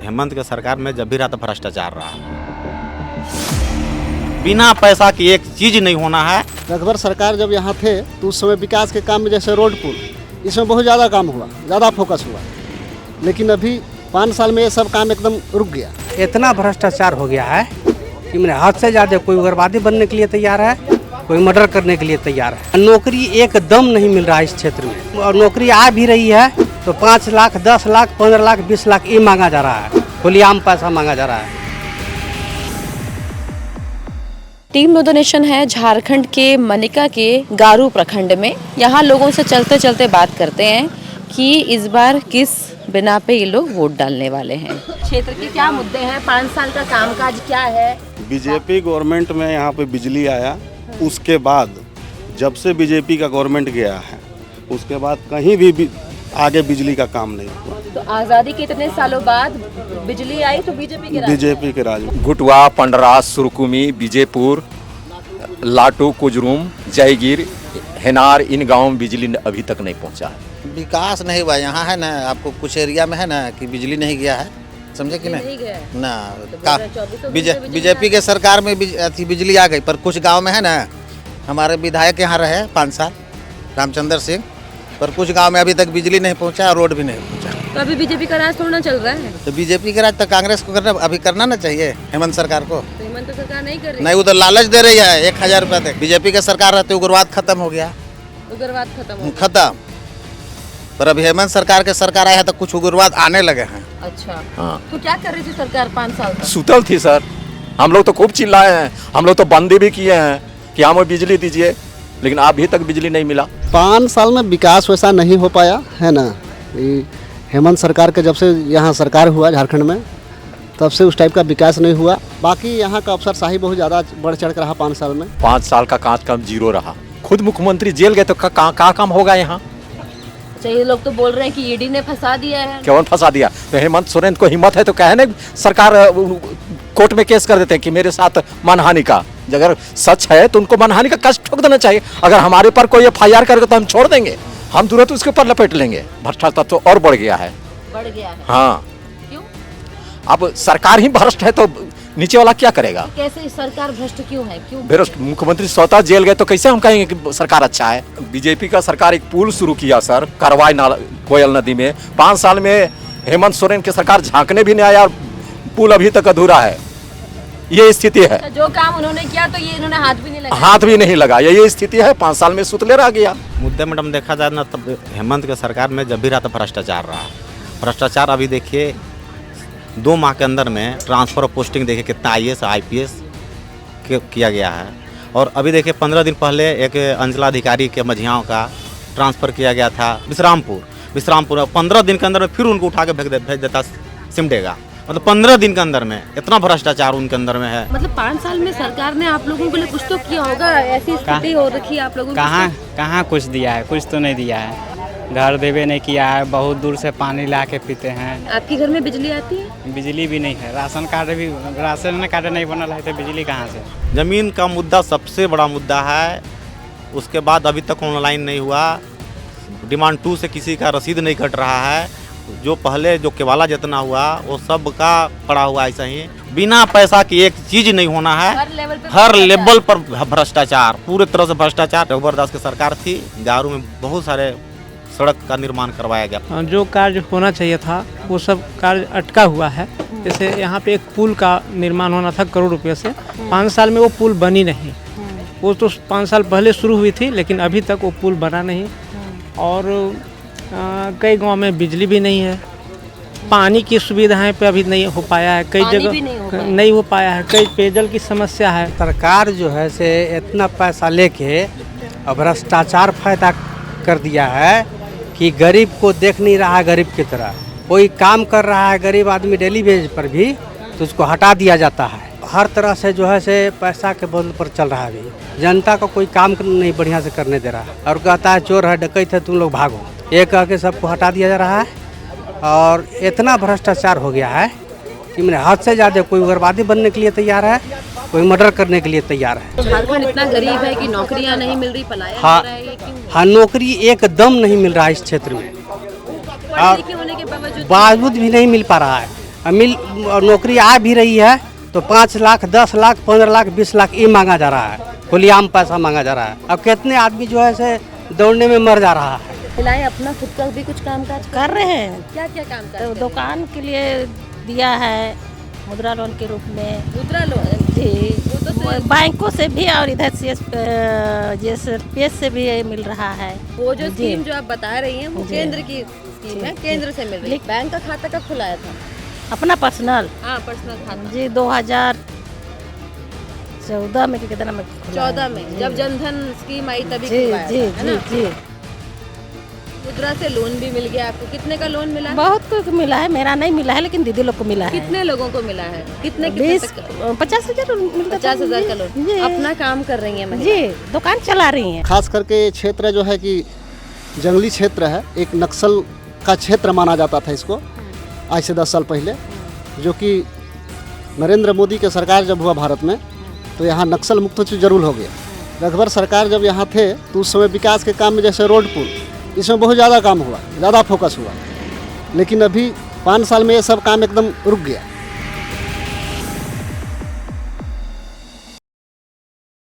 हेमंत के सरकार में जब भी रहा तो भ्रष्टाचार रहा। बिना पैसा की एक चीज नहीं होना है। रघुवर सरकार जब यहाँ थे तो उस समय विकास के काम में जैसे रोड पुल इसमें बहुत ज़्यादा काम हुआ, ज़्यादा फोकस हुआ, लेकिन अभी 5 साल में ये सब काम एकदम रुक गया। इतना भ्रष्टाचार हो गया है कि मैंने हद से ज़्यादा कोई उग्रवादी बनने के लिए तैयार है, कोई मर्डर करने के लिए तैयार है। नौकरी एकदम नहीं मिल रहा है इस क्षेत्र में, और नौकरी आ भी रही है तो 5 लाख, 10 लाख, 15 लाख, 20 लाख ये मांगा जा रहा है, खुलेआम पैसा मांगा जा रहा है। टीम नो द नेशन है झारखंड के मनिका के गारू प्रखंड में। यहाँ लोगों से चलते चलते बात करते हैं कि इस बार किस बिना पे ये लोग वोट डालने वाले हैं। क्षेत्र के क्या मुद्दे हैं, 5 साल का कामकाज क्या है। बीजेपी गवर्नमेंट में यहाँ पे बिजली आया, उसके बाद जब से बीजेपी का गवर्नमेंट गया है उसके बाद कहीं भी आगे बिजली का काम नहीं हुआ। तो आज़ादी के इतने सालों बाद बिजली आई तो बीजेपी के राज में। घुटवा, पंडरा, सुरकुमी, बीजेपुर, लाटू, कुजरूम, जयगिर, हेनार, इन गाँव में बिजली अभी तक नहीं पहुँचा है। विकास नहीं हुआ यहाँ है ना, आपको कुछ एरिया में है ना कि बिजली नहीं गया है, समझे कि नहीं ना। बीजेपी के सरकार में बिजली आ गई, पर कुछ गांव में है ना, हमारे विधायक यहाँ रहे 5 साल रामचंद्र सिंह, पर कुछ गांव में अभी तक बिजली नहीं पहुँचा, रोड भी नहीं पहुँचा। तो अभी बीजेपी का राज थोड़ा चल रहा है। तो बीजेपी के राज तो कांग्रेस को करना ना चाहिए, हेमंत सरकार को। तो हेमंत सरकार नहीं कर रही। नहीं, वो तो लालच दे रही है 1000 रुपये तक। बीजेपी का सरकार रहते उग्रवाद खत्म हो गया, उग्रवाद खत्म। पर अभी हेमंत सरकार के सरकार आया है तो कुछ उग्रवाद आने लगे हैं। अच्छा हाँ। तो क्या कर रही थी सरकार 5 साल तक? सुतल थी सर, हम लोग तो खूब चिल्लाए हैं, हम लोग तो बंदी भी किए हैं कि हमें बिजली दीजिए, लेकिन अभी तक बिजली नहीं मिला। 5 साल में विकास वैसा नहीं हो पाया है ना। हेमंत सरकार के जब से यहाँ सरकार हुआ झारखंड में तब से उस टाइप का विकास नहीं हुआ। बाकी यहाँ का अफसरशाही बहुत ज़्यादा बढ़ चढ़ कर रहा 5 साल में। 5 साल का काम जीरो रहा। खुद मुख्यमंत्री जेल गए तो कहाँ काम होगा यहाँ। अच्छा, ये लोग तो बोल रहे हैं कि ईडी ने फंसा दिया है। कौन फंसा दिया? तो हेमंत सोरेन को हिम्मत है तो कहे ना सरकार कोर्ट में केस कर देते हैं कि मेरे साथ मानहानि का। अगर सच है तो उनको मानहानि का केस ठोक देना चाहिए। अगर हमारे पर कोई FIR करेगा तो हम छोड़ देंगे, हम तुरंत उसके ऊपर लपेट लेंगे। भ्रष्टाचार तो और बढ़ गया है। हाँ, क्यों? अब सरकार ही भ्रष्ट है तो नीचे वाला क्या करेगा? कैसे सरकार भ्रष्ट क्यों है? क्यों भ्रष्ट? मुख्यमंत्री स्वतः जेल गए तो कैसे हम कहेंगे कि सरकार अच्छा है? बीजेपी का सरकार एक पुल शुरू किया सर, करवाई कोयल नदी में। 5 साल में हेमंत सोरेन की सरकार झांकने भी नहीं आया और पुल अभी तक अधूरा है। ये स्थिति है। जो काम उन्होंने किया तो ये इन्होंने हाथ भी नहीं लगाया। ये स्थिति है। 5 साल में सुतले रह गया। मुद्दे मैडम देखा जाए ना, तब हेमंत के सरकार में जब भी रहा तो भ्रष्टाचार रहा। भ्रष्टाचार अभी देखिए 2 माह के अंदर में ट्रांसफर और पोस्टिंग देखिए कितना IAS IPS किया गया है। और अभी देखिए 15 दिन पहले एक अंचलाधिकारी के मझियाओं का ट्रांसफ़र किया गया था विश्रामपुर। 15 दिन के अंदर में फिर उनको उठा के भेज देता सिमडेगा। मतलब 15 दिन के अंदर में इतना भ्रष्टाचार उनके अंदर में है। मतलब 5 साल में सरकार ने आप लोगों के लिए कुछ तो किया होगा। ऐसी स्थिति हो रखी है आप लोगों को। कहाँ कुछ दिया है? कुछ तो नहीं दिया है। घर देवे नहीं किया है, बहुत दूर से पानी ला के पीते हैं। आपके घर में बिजली आती है? बिजली भी नहीं है। राशन कार्ड नहीं बनल है तो बिजली कहाँ से? ज़मीन का मुद्दा सबसे बड़ा मुद्दा है। उसके बाद अभी तक ऑनलाइन नहीं हुआ। डिमांड 2 से किसी का रसीद नहीं कट रहा है। जो पहले जो केवाला जितना हुआ वो सब का पड़ा हुआ ऐसा ही। बिना पैसा की एक चीज नहीं होना है। हर लेवल पर भ्रष्टाचार, पूरे तरह से भ्रष्टाचार। रघुवर दास की सरकार थी, गारू में बहुत सारे सड़क का निर्माण करवाया गया। जो कार्य होना चाहिए था वो सब कार्य अटका हुआ है। जैसे यहाँ पे एक पुल का निर्माण होना था करोड़ रुपये से, 5 साल में वो पुल बनी नहीं। वो तो 5 साल पहले शुरू हुई थी लेकिन अभी तक वो पुल बना नहीं। और कई गांव में बिजली भी नहीं है। पानी की सुविधाएं पे अभी नहीं हो पाया है, कई जगह नहीं हो पाया है। कई पेयजल की समस्या है। सरकार जो है से इतना पैसा लेके भ्रष्टाचार फायदा कर दिया है कि गरीब को देख नहीं रहा है गरीब की तरह। कोई काम कर रहा है गरीब आदमी डेली वेज पर भी तो उसको हटा दिया जाता है। हर तरह से जो है से पैसा के बल पर चल रहा है। अभी जनता को कोई काम नहीं बढ़िया से करने दे रहा है और कहता है चोर है, डकैत है, तुम लोग भागो। ये कह के सबको हटा दिया जा रहा है। और इतना भ्रष्टाचार हो गया है कि मैंने हद से ज़्यादा कोई उग्रवादी बनने के लिए तैयार है, कोई मर्डर करने के लिए तैयार है। झारखंड इतना गरीब है कि नौकरियां नहीं मिल रही, पलायन हाँ, हो रहा है, ये क्यों? हाँ, नौकरी एकदम नहीं मिल रहा है इस क्षेत्र में। पढ़े लिखे होने के बावजूद भी नहीं मिल पा रहा है। मिल और नौकरी आ भी रही है तो 5 लाख 10 लाख 15 लाख 20 लाख ये मांगा जा रहा है, खुलेआम पैसा मांगा जा रहा है। अब कितने आदमी जो है से दौड़ने में मर जा रहा है। फिलहाल अपना खुद का भी कुछ काम काज कर रहे हैं। क्या क्या काम तो करते हैं? दुकान के लिए दिया है मुद्रा लोन के रूप में। मुद्रा लोन जी, वो तो बैंकों से भी और इधर CSPS से भी मिल रहा है। वो जो जी। स्कीम जो आप बता रही हैं वो जी। केंद्र की स्कीम है, केंद्र से मिल रही है। बैंक का खाता कब खुलाया था? अपना पर्सनल हाँ, पर्सनल खाता। जी 2014 में कि कितना में खुलाया? 14 में जब जनधन स्कीम आई तभी जी खुलवाया जी था, है जी ना? जी मुद्रा से लोन भी मिल गया आपको। कितने का लोन मिला? बहुत कुछ मिला है, मेरा नहीं मिला है लेकिन दीदी लोग को मिला है। कितने लोगों को मिला है? कितने 50,000 मिलता था। 50,000 का लोन। जी। अपना काम कर रही है महिला। जी, दुकान चला रही हैं। खास करके क्षेत्र जो है कि जंगली क्षेत्र है, एक नक्सल का क्षेत्र माना जाता था इसको आज से 10 साल पहले, जो कि नरेंद्र मोदी के सरकार जब हुआ भारत में तो यहाँ नक्सल मुक्त जरूर हो गया। रघुवर सरकार जब यहाँ थे तो उस समय विकास के काम में जैसे रोड पुल इसमें बहुत ज़्यादा काम हुआ, ज़्यादा फोकस हुआ, लेकिन अभी 5 साल में ये सब काम एकदम रुक गया।